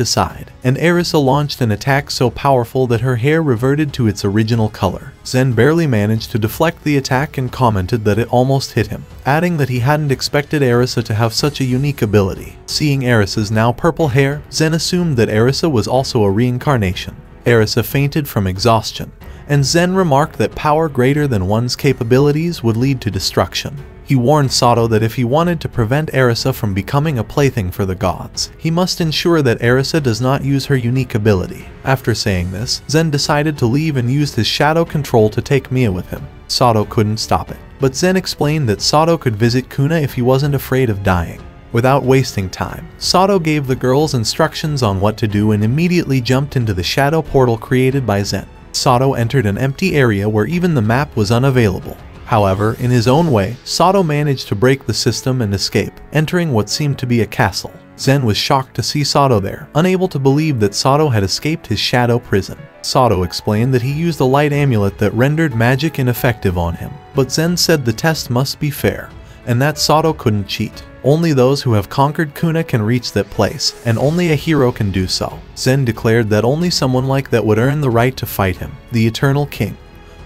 aside, and Arisa launched an attack so powerful that her hair reverted to its original color. Zen barely managed to deflect the attack and commented that it almost hit him, adding that he hadn't expected Arisa to have such a unique ability. Seeing Arisa's now purple hair, Zen assumed that Arisa was also a reincarnation. Arisa fainted from exhaustion, and Zen remarked that power greater than one's capabilities would lead to destruction. He warned Sato that if he wanted to prevent Arisa from becoming a plaything for the gods, he must ensure that Arisa does not use her unique ability. After saying this, Zen decided to leave and used his shadow control to take Mia with him. Sato couldn't stop it, but Zen explained that Sato could visit Kuna if he wasn't afraid of dying. Without wasting time, Sato gave the girls instructions on what to do and immediately jumped into the shadow portal created by Zen. Sato entered an empty area where even the map was unavailable. However, in his own way, Sato managed to break the system and escape, entering what seemed to be a castle. Zen was shocked to see Sato there, unable to believe that Sato had escaped his shadow prison. Sato explained that he used a light amulet that rendered magic ineffective on him, but Zen said the test must be fair, and that Sato couldn't cheat. Only those who have conquered Kuna can reach that place, and only a hero can do so. Zen declared that only someone like that would earn the right to fight him, the Eternal King,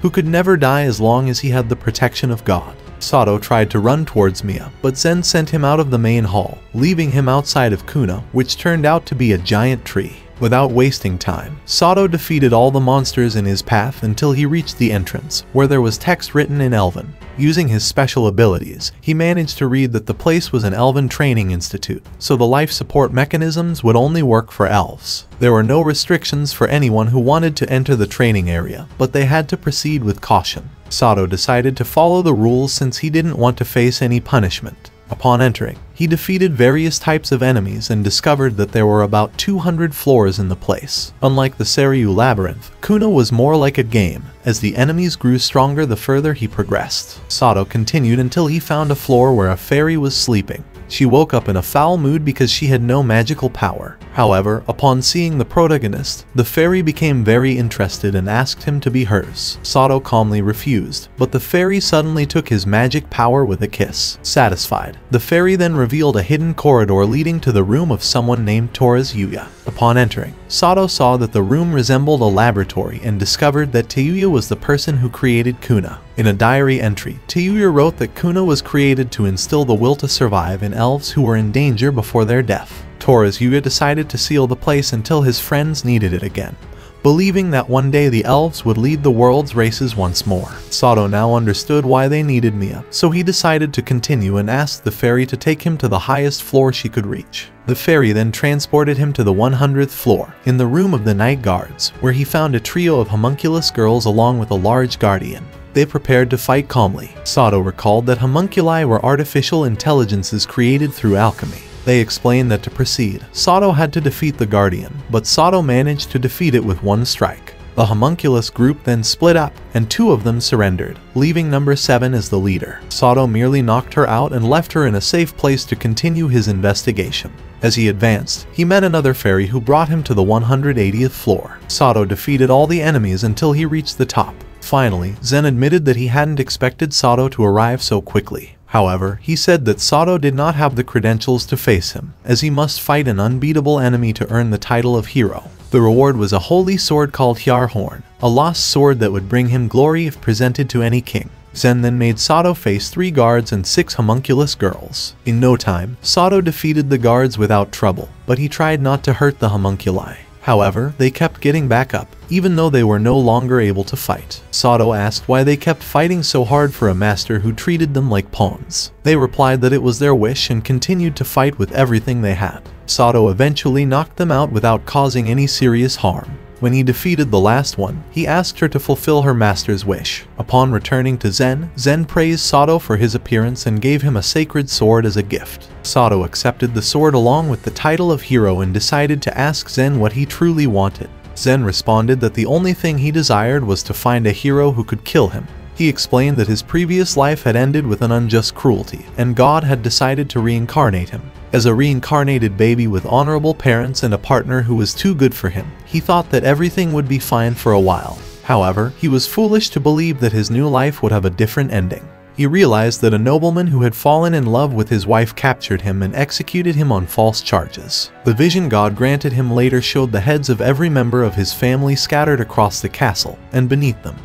who could never die as long as he had the protection of God. Sato tried to run towards Mia, but Zen sent him out of the main hall, leaving him outside of Kuna, which turned out to be a giant tree. Without wasting time, Sato defeated all the monsters in his path until he reached the entrance, where there was text written in Elven. Using his special abilities, he managed to read that the place was an Elven training institute, so the life support mechanisms would only work for elves. There were no restrictions for anyone who wanted to enter the training area, but they had to proceed with caution. Sato decided to follow the rules since he didn't want to face any punishment. Upon entering, he defeated various types of enemies and discovered that there were about 200 floors in the place. Unlike the Seiryu Labyrinth, Kuna was more like a game, as the enemies grew stronger the further he progressed. Sato continued until he found a floor where a fairy was sleeping. She woke up in a foul mood because she had no magical power. However, upon seeing the protagonist, the fairy became very interested and asked him to be hers. Sato calmly refused, but the fairy suddenly took his magic power with a kiss. Satisfied, the fairy then revealed a hidden corridor leading to the room of someone named Tora's Yuya. Upon entering, Sato saw that the room resembled a laboratory and discovered that Teyuya was the person who created Kuna. In a diary entry, Teyuya wrote that Kuna was created to instill the will to survive in elves who were in danger before their death. Tora's Yuya decided to seal the place until his friends needed it again, believing that one day the elves would lead the world's races once more. Sato now understood why they needed Mia, so he decided to continue and asked the fairy to take him to the highest floor she could reach. The fairy then transported him to the 100th floor, in the room of the night guards, where he found a trio of homunculus girls along with a large guardian. They prepared to fight calmly. Sato recalled that homunculi were artificial intelligences created through alchemy. They explained that to proceed, Sato had to defeat the Guardian, but Sato managed to defeat it with one strike. The homunculus group then split up, and 2 of them surrendered, leaving number 7 as the leader. Sato merely knocked her out and left her in a safe place to continue his investigation. As he advanced, he met another fairy who brought him to the 180th floor. Sato defeated all the enemies until he reached the top. Finally, Zen admitted that he hadn't expected Sato to arrive so quickly. However, he said that Sato did not have the credentials to face him, as he must fight an unbeatable enemy to earn the title of hero. The reward was a holy sword called Hyarhorn, a lost sword that would bring him glory if presented to any king. Zen then made Sato face 3 guards and 6 homunculus girls. In no time, Sato defeated the guards without trouble, but he tried not to hurt the homunculi. However, they kept getting back up, even though they were no longer able to fight. Sato asked why they kept fighting so hard for a master who treated them like pawns. They replied that it was their wish and continued to fight with everything they had. Sato eventually knocked them out without causing any serious harm. When he defeated the last one, he asked her to fulfill her master's wish. Upon returning to Zen, Zen praised Sato for his appearance and gave him a sacred sword as a gift. Sato accepted the sword along with the title of hero and decided to ask Zen what he truly wanted. Zen responded that the only thing he desired was to find a hero who could kill him. He explained that his previous life had ended with an unjust cruelty, and God had decided to reincarnate him. As a reincarnated baby with honorable parents and a partner who was too good for him, he thought that everything would be fine for a while. However, he was foolish to believe that his new life would have a different ending. He realized that a nobleman who had fallen in love with his wife captured him and executed him on false charges. The vision God granted him later showed the heads of every member of his family scattered across the castle, and beneath them,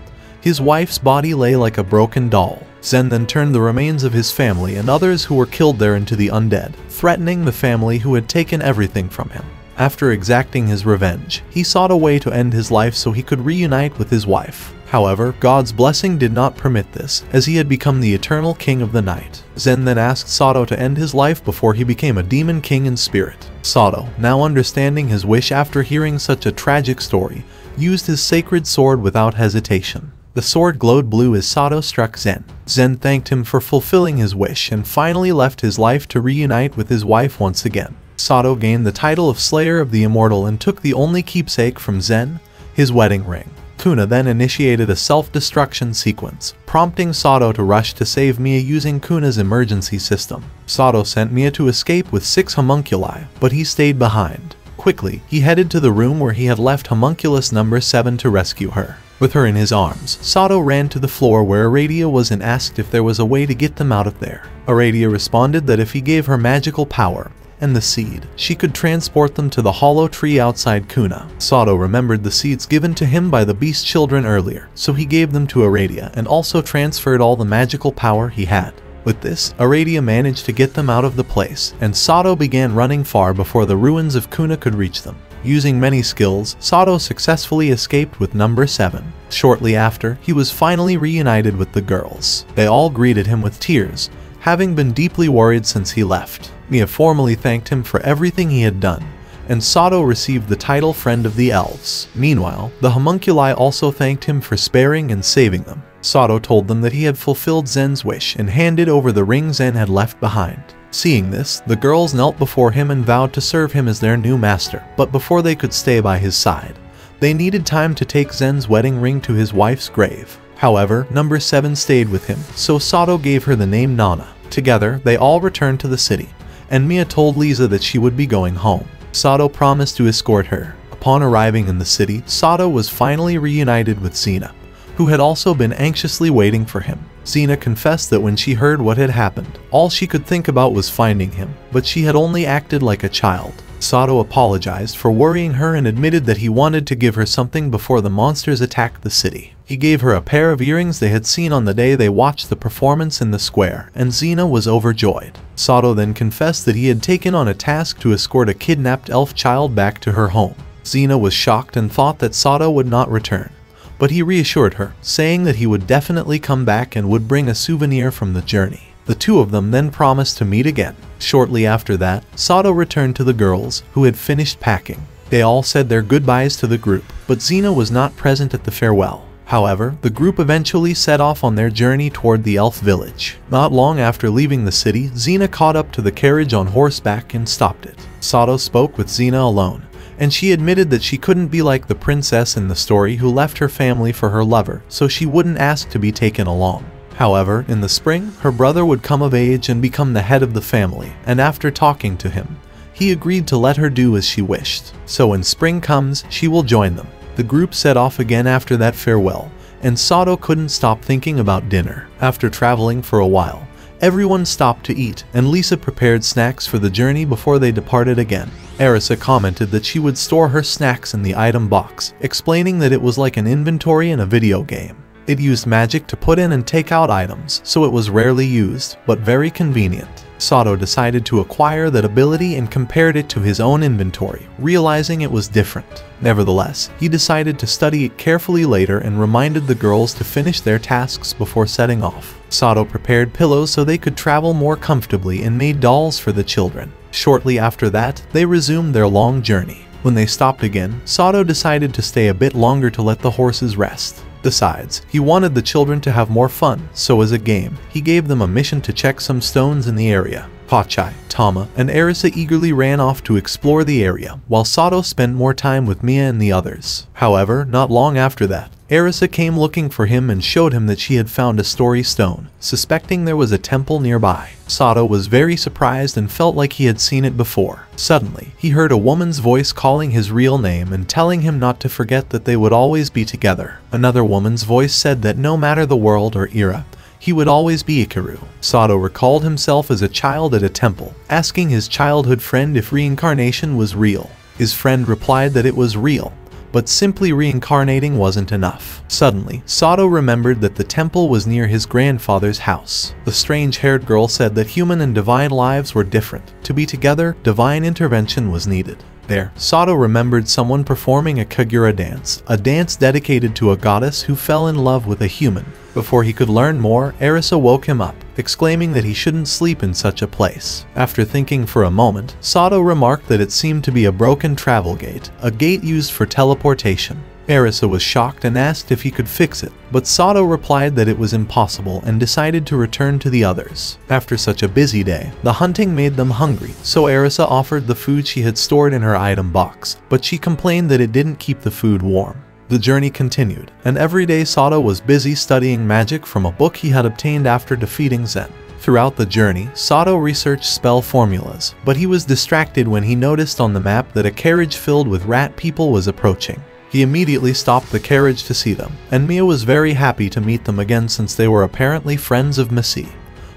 his wife's body lay like a broken doll. Zen then turned the remains of his family and others who were killed there into the undead, threatening the family who had taken everything from him. After exacting his revenge, he sought a way to end his life so he could reunite with his wife. However, God's blessing did not permit this, as he had become the eternal king of the night. Zen then asked Sato to end his life before he became a demon king in spirit. Sato, now understanding his wish after hearing such a tragic story, used his sacred sword without hesitation. The sword glowed blue as Sato struck Zen. Zen thanked him for fulfilling his wish and finally left his life to reunite with his wife once again. Sato gained the title of Slayer of the Immortal and took the only keepsake from Zen, his wedding ring. Kuna then initiated a self-destruction sequence, prompting Sato to rush to save Mia using Kuna's emergency system. Sato sent Mia to escape with 6 homunculi, but he stayed behind. Quickly, he headed to the room where he had left homunculus number 7 to rescue her. With her in his arms, Sato ran to the floor where Aradia was and asked if there was a way to get them out of there. Aradia responded that if he gave her magical power and the seed, she could transport them to the hollow tree outside Kuna. Sato remembered the seeds given to him by the beast children earlier, so he gave them to Aradia and also transferred all the magical power he had. With this, Aradia managed to get them out of the place, and Sato began running far before the ruins of Kuna could reach them. Using many skills, Sato successfully escaped with number 7. Shortly after, he was finally reunited with the girls. They all greeted him with tears, having been deeply worried since he left. Mia formally thanked him for everything he had done, and Sato received the title Friend of the Elves. Meanwhile, the homunculi also thanked him for sparing and saving them. Sato told them that he had fulfilled Zen's wish and handed over the ring Zen had left behind. Seeing this, the girls knelt before him and vowed to serve him as their new master, but before they could stay by his side, they needed time to take Zen's wedding ring to his wife's grave. However, number 7 stayed with him, so Sato gave her the name Nana. Together, they all returned to the city, and Mia told Lisa that she would be going home. Sato promised to escort her. Upon arriving in the city, Sato was finally reunited with Xena, who had also been anxiously waiting for him. Xena confessed that when she heard what had happened, all she could think about was finding him, but she had only acted like a child. Sato apologized for worrying her and admitted that he wanted to give her something before the monsters attacked the city. He gave her a pair of earrings they had seen on the day they watched the performance in the square, and Xena was overjoyed. Sato then confessed that he had taken on a task to escort a kidnapped elf child back to her home. Xena was shocked and thought that Sato would not return, but he reassured her, saying that he would definitely come back and would bring a souvenir from the journey. The two of them then promised to meet again. Shortly after that, Sato returned to the girls, who had finished packing. They all said their goodbyes to the group, but Xena was not present at the farewell. However, the group eventually set off on their journey toward the elf village. Not long after leaving the city, Xena caught up to the carriage on horseback and stopped it. Sato spoke with Xena alone, and she admitted that she couldn't be like the princess in the story who left her family for her lover, so she wouldn't ask to be taken along. However, in the spring, her brother would come of age and become the head of the family, and after talking to him, he agreed to let her do as she wished. So when spring comes, she will join them. The group set off again after that farewell, and Sato couldn't stop thinking about dinner. After traveling for a while, everyone stopped to eat, and Lisa prepared snacks for the journey before they departed again. Arisa commented that she would store her snacks in the item box, explaining that it was like an inventory in a video game. It used magic to put in and take out items, so it was rarely used, but very convenient. Sato decided to acquire that ability and compared it to his own inventory, realizing it was different. Nevertheless, he decided to study it carefully later and reminded the girls to finish their tasks before setting off. Sato prepared pillows so they could travel more comfortably and made dolls for the children. Shortly after that, they resumed their long journey. When they stopped again, Sato decided to stay a bit longer to let the horses rest. Besides, he wanted the children to have more fun, so as a game, he gave them a mission to check some stones in the area. Pachai, Tama, and Arisa eagerly ran off to explore the area, while Sato spent more time with Mia and the others. However, not long after that, Arisa came looking for him and showed him that she had found a story stone, suspecting there was a temple nearby. Sato was very surprised and felt like he had seen it before. Suddenly, he heard a woman's voice calling his real name and telling him not to forget that they would always be together. Another woman's voice said that no matter the world or era, he would always be Ikaru. Sato recalled himself as a child at a temple, asking his childhood friend if reincarnation was real. His friend replied that it was real, but simply reincarnating wasn't enough. Suddenly, Sato remembered that the temple was near his grandfather's house. The strange-haired girl said that human and divine lives were different. To be together, divine intervention was needed. There, Sato remembered someone performing a Kagura dance, a dance dedicated to a goddess who fell in love with a human. Before he could learn more, Arisa woke him up, exclaiming that he shouldn't sleep in such a place. After thinking for a moment, Sato remarked that it seemed to be a broken travel gate, a gate used for teleportation. Arisa was shocked and asked if he could fix it, but Sato replied that it was impossible and decided to return to the others. After such a busy day, the hunting made them hungry, so Arisa offered the food she had stored in her item box, but she complained that it didn't keep the food warm. The journey continued, and every day Sato was busy studying magic from a book he had obtained after defeating Zen. Throughout the journey, Sato researched spell formulas, but he was distracted when he noticed on the map that a carriage filled with rat people was approaching. He immediately stopped the carriage to see them, and Mia was very happy to meet them again since they were apparently friends of Missy,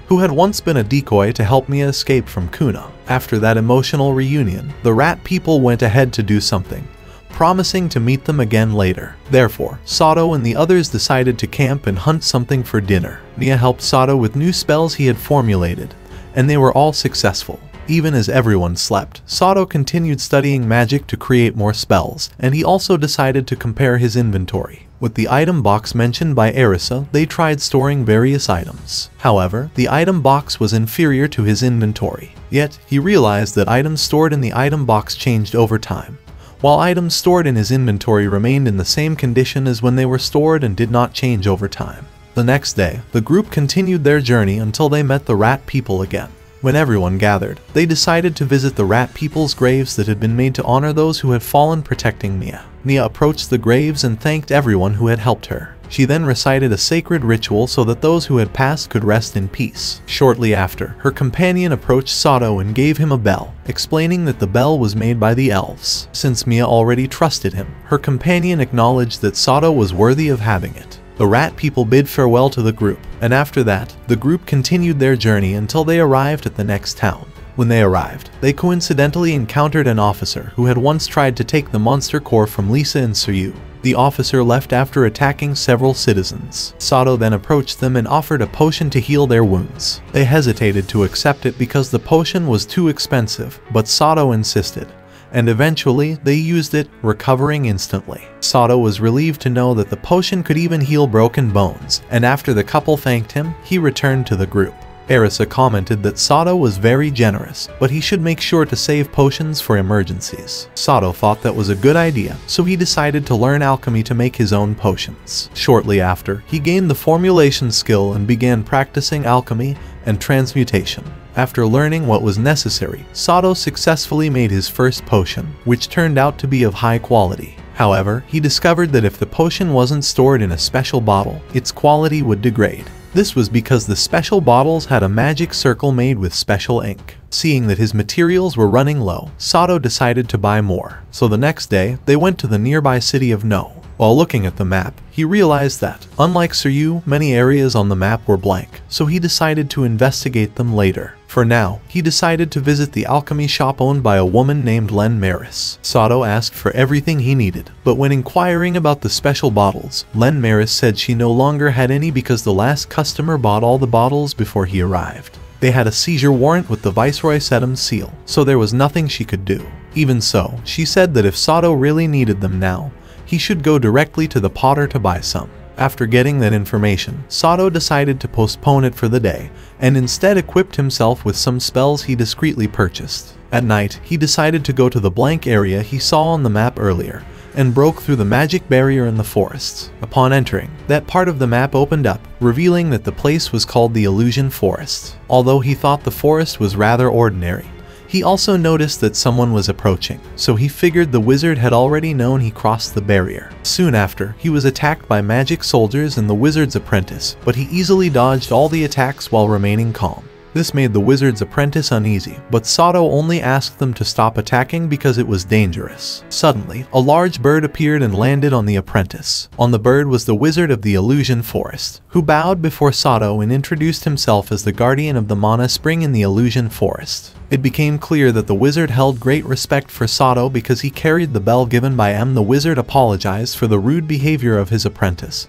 who had once been a decoy to help Mia escape from Kuna. After that emotional reunion, the rat people went ahead to do something, promising to meet them again later. Therefore, Sato and the others decided to camp and hunt something for dinner. Mia helped Sato with new spells he had formulated, and they were all successful. Even as everyone slept, Sato continued studying magic to create more spells, and he also decided to compare his inventory. With the item box mentioned by Arisa, they tried storing various items. However, the item box was inferior to his inventory. Yet, he realized that items stored in the item box changed over time, while items stored in his inventory remained in the same condition as when they were stored and did not change over time. The next day, the group continued their journey until they met the rat people again. When everyone gathered, they decided to visit the rat people's graves that had been made to honor those who had fallen protecting Mia. Mia approached the graves and thanked everyone who had helped her. She then recited a sacred ritual so that those who had passed could rest in peace. Shortly after, her companion approached Sato and gave him a bell, explaining that the bell was made by the elves. Since Mia already trusted him, her companion acknowledged that Sato was worthy of having it. The rat people bid farewell to the group, and after that, the group continued their journey until they arrived at the next town. When they arrived, they coincidentally encountered an officer who had once tried to take the monster core from Lisa and Suryu. The officer left after attacking several citizens. Sato then approached them and offered a potion to heal their wounds. They hesitated to accept it because the potion was too expensive, but Sato insisted, and eventually they used it, recovering instantly. Sato was relieved to know that the potion could even heal broken bones, and after the couple thanked him, he returned to the group. Arisa commented that Sato was very generous, but he should make sure to save potions for emergencies. Sato thought that was a good idea, so he decided to learn alchemy to make his own potions. Shortly after, he gained the formulation skill and began practicing alchemy and transmutation. After learning what was necessary, Sato successfully made his first potion, which turned out to be of high quality. However, he discovered that if the potion wasn't stored in a special bottle, its quality would degrade. This was because the special bottles had a magic circle made with special ink. Seeing that his materials were running low, Sato decided to buy more. So the next day, they went to the nearby city of No. While looking at the map, he realized that, unlike Suryu, many areas on the map were blank, so he decided to investigate them later. For now, he decided to visit the alchemy shop owned by a woman named Len Maris. Sato asked for everything he needed, but when inquiring about the special bottles, Len Maris said she no longer had any because the last customer bought all the bottles before he arrived. They had a seizure warrant with the Viceroy Setum's seal, so there was nothing she could do. Even so, she said that if Sato really needed them now, he should go directly to the potter to buy some. After getting that information, Sato decided to postpone it for the day, and instead equipped himself with some spells he discreetly purchased. At night, he decided to go to the blank area he saw on the map earlier, and broke through the magic barrier in the forests. Upon entering, that part of the map opened up, revealing that the place was called the Illusion Forest. Although he thought the forest was rather ordinary, he also noticed that someone was approaching, so he figured the wizard had already known he crossed the barrier. Soon after, he was attacked by magic soldiers and the wizard's apprentice, but he easily dodged all the attacks while remaining calm. This made the wizard's apprentice uneasy, but Sato only asked them to stop attacking because it was dangerous. Suddenly, a large bird appeared and landed on the apprentice. On the bird was the wizard of the Illusion Forest, who bowed before Sato and introduced himself as the guardian of the mana spring in the Illusion Forest. It became clear that the wizard held great respect for Sato because he carried the bell given by M. The wizard apologized for the rude behavior of his apprentice,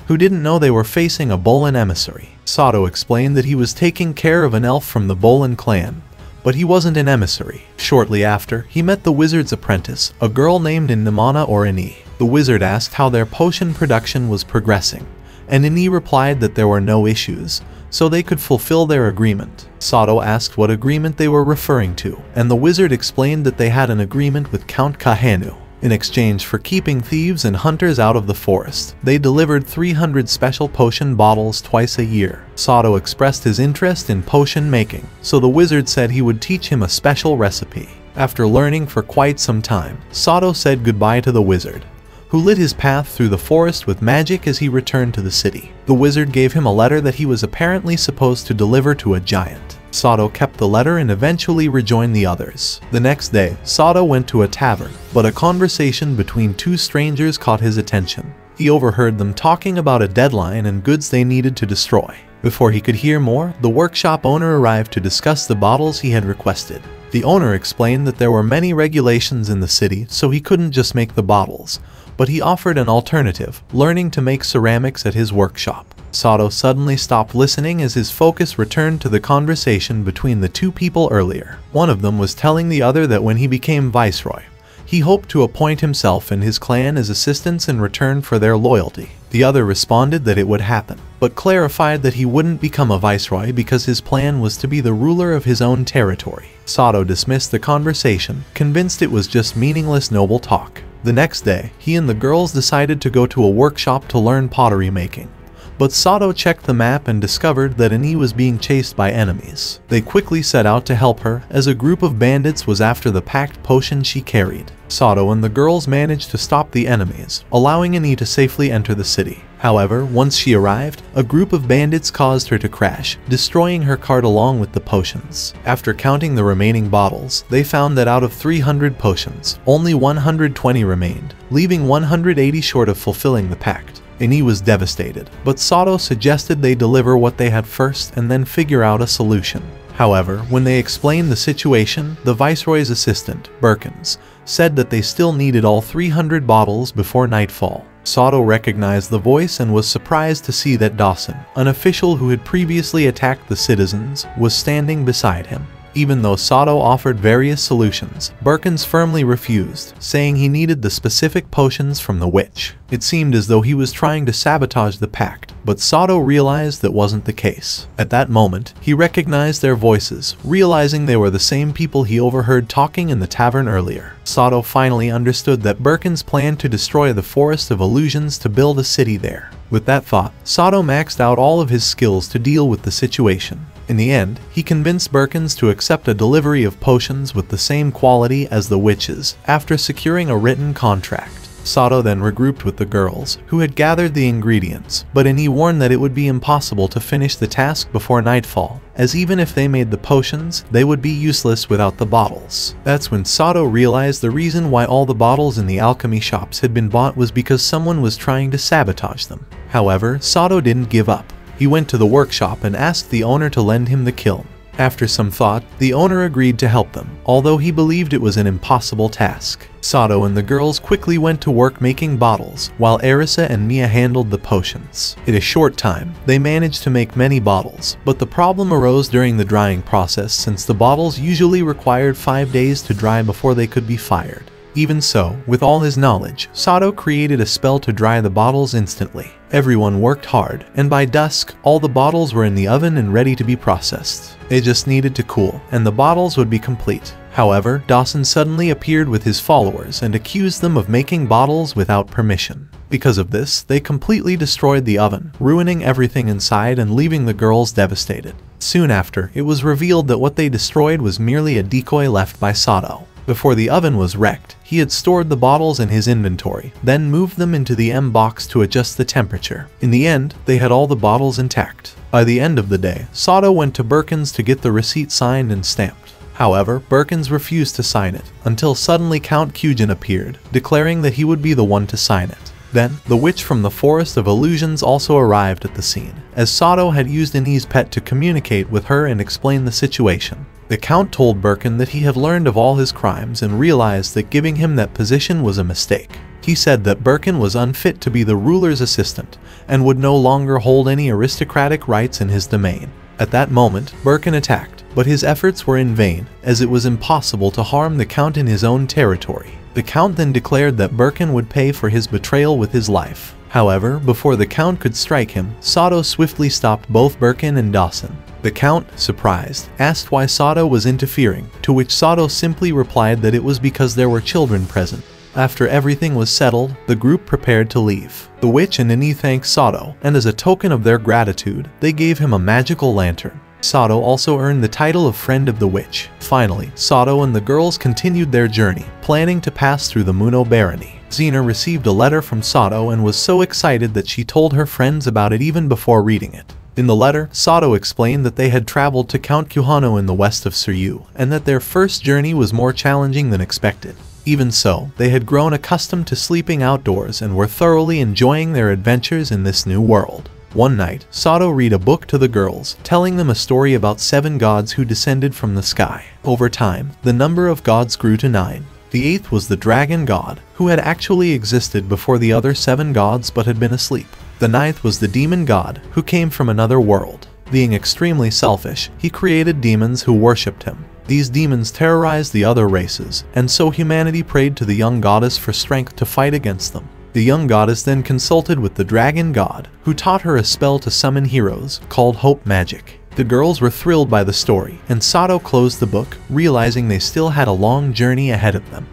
who didn't know they were facing a Bolin emissary. Sato explained that he was taking care of an elf from the Bolin clan, but he wasn't an emissary. Shortly after, he met the wizard's apprentice, a girl named Nimana or Ani. The wizard asked how their potion production was progressing, and Ani replied that there were no issues, so they could fulfill their agreement. Sato asked what agreement they were referring to, and the wizard explained that they had an agreement with Count Kahenu. In exchange for keeping thieves and hunters out of the forest, they delivered 300 special potion bottles twice a year. Sato expressed his interest in potion making, so the wizard said he would teach him a special recipe. After learning for quite some time, Sato said goodbye to the wizard, who lit his path through the forest with magic as he returned to the city. The wizard gave him a letter that he was apparently supposed to deliver to a giant. Sato kept the letter and eventually rejoined the others. The next day, Sato went to a tavern, but a conversation between two strangers caught his attention. He overheard them talking about a deadline and goods they needed to destroy. Before he could hear more, the workshop owner arrived to discuss the bottles he had requested. The owner explained that there were many regulations in the city, so he couldn't just make the bottles, but he offered an alternative, learning to make ceramics at his workshop. Sato suddenly stopped listening as his focus returned to the conversation between the two people earlier. One of them was telling the other that when he became viceroy, he hoped to appoint himself and his clan as assistants in return for their loyalty. The other responded that it would happen, but clarified that he wouldn't become a viceroy because his plan was to be the ruler of his own territory. Sato dismissed the conversation, convinced it was just meaningless noble talk. The next day, he and the girls decided to go to a workshop to learn pottery making. But Sato checked the map and discovered that Ani was being chased by enemies. They quickly set out to help her, as a group of bandits was after the packed potion she carried. Sato and the girls managed to stop the enemies, allowing Ani to safely enter the city. However, once she arrived, a group of bandits caused her to crash, destroying her cart along with the potions. After counting the remaining bottles, they found that out of 300 potions, only 120 remained, leaving 180 short of fulfilling the pact. Ani was devastated, but Sato suggested they deliver what they had first and then figure out a solution. However, when they explained the situation, the viceroy's assistant, Birkins, said that they still needed all 300 bottles before nightfall. Sato recognized the voice and was surprised to see that Dawson, an official who had previously attacked the citizens, was standing beside him. Even though Sato offered various solutions, Birkins firmly refused, saying he needed the specific potions from the witch. It seemed as though he was trying to sabotage the pact, but Sato realized that wasn't the case. At that moment, he recognized their voices, realizing they were the same people he overheard talking in the tavern earlier. Sato finally understood that Birkins planned to destroy the Forest of Illusions to build a city there. With that thought, Sato maxed out all of his skills to deal with the situation. In the end, he convinced Birkins to accept a delivery of potions with the same quality as the witches, after securing a written contract. Sato then regrouped with the girls, who had gathered the ingredients, but Ani warned that it would be impossible to finish the task before nightfall, as even if they made the potions, they would be useless without the bottles. That's when Sato realized the reason why all the bottles in the alchemy shops had been bought was because someone was trying to sabotage them. However, Sato didn't give up. He went to the workshop and asked the owner to lend him the kiln. After some thought, the owner agreed to help them, although he believed it was an impossible task. Sato and the girls quickly went to work making bottles, while Arisa and Mia handled the potions. In a short time, they managed to make many bottles, but the problem arose during the drying process since the bottles usually required 5 days to dry before they could be fired. Even so, with all his knowledge, Sato created a spell to dry the bottles instantly. Everyone worked hard, and by dusk, all the bottles were in the oven and ready to be processed. They just needed to cool, and the bottles would be complete. However, Dawson suddenly appeared with his followers and accused them of making bottles without permission. Because of this, they completely destroyed the oven, ruining everything inside and leaving the girls devastated. Soon after, it was revealed that what they destroyed was merely a decoy left by Sato. Before the oven was wrecked, he had stored the bottles in his inventory, then moved them into the M box to adjust the temperature. In the end, they had all the bottles intact. By the end of the day, Sato went to Birkin's to get the receipt signed and stamped. However, Birkin's refused to sign it, until suddenly Count Kyujin appeared, declaring that he would be the one to sign it. Then, the witch from the Forest of Illusions also arrived at the scene, as Sato had used Ani's pet to communicate with her and explain the situation. The Count told Birkin that he had learned of all his crimes and realized that giving him that position was a mistake. He said that Birkin was unfit to be the ruler's assistant, and would no longer hold any aristocratic rights in his domain. At that moment, Birkin attacked, but his efforts were in vain, as it was impossible to harm the Count in his own territory. The Count then declared that Birkin would pay for his betrayal with his life. However, before the Count could strike him, Sato swiftly stopped both Birkin and Dawson. The Count, surprised, asked why Sato was interfering, to which Sato simply replied that it was because there were children present. After everything was settled, the group prepared to leave. The witch and Ani thanked Sato, and as a token of their gratitude, they gave him a magical lantern. Sato also earned the title of Friend of the Witch. Finally, Sato and the girls continued their journey, planning to pass through the Muno Barony. Xena received a letter from Sato and was so excited that she told her friends about it even before reading it. In the letter, Sato explained that they had traveled to Count Kuhano in the west of Suryu, and that their first journey was more challenging than expected. Even so, they had grown accustomed to sleeping outdoors and were thoroughly enjoying their adventures in this new world. One night, Sato read a book to the girls, telling them a story about 7 gods who descended from the sky. Over time, the number of gods grew to 9. The 8th was the dragon god, who had actually existed before the other 7 gods but had been asleep. The 9th was the demon god, who came from another world. Being extremely selfish, he created demons who worshipped him. These demons terrorized the other races, and so humanity prayed to the young goddess for strength to fight against them. The young goddess then consulted with the dragon god, who taught her a spell to summon heroes, called Hope Magic. The girls were thrilled by the story, and Sato closed the book, realizing they still had a long journey ahead of them.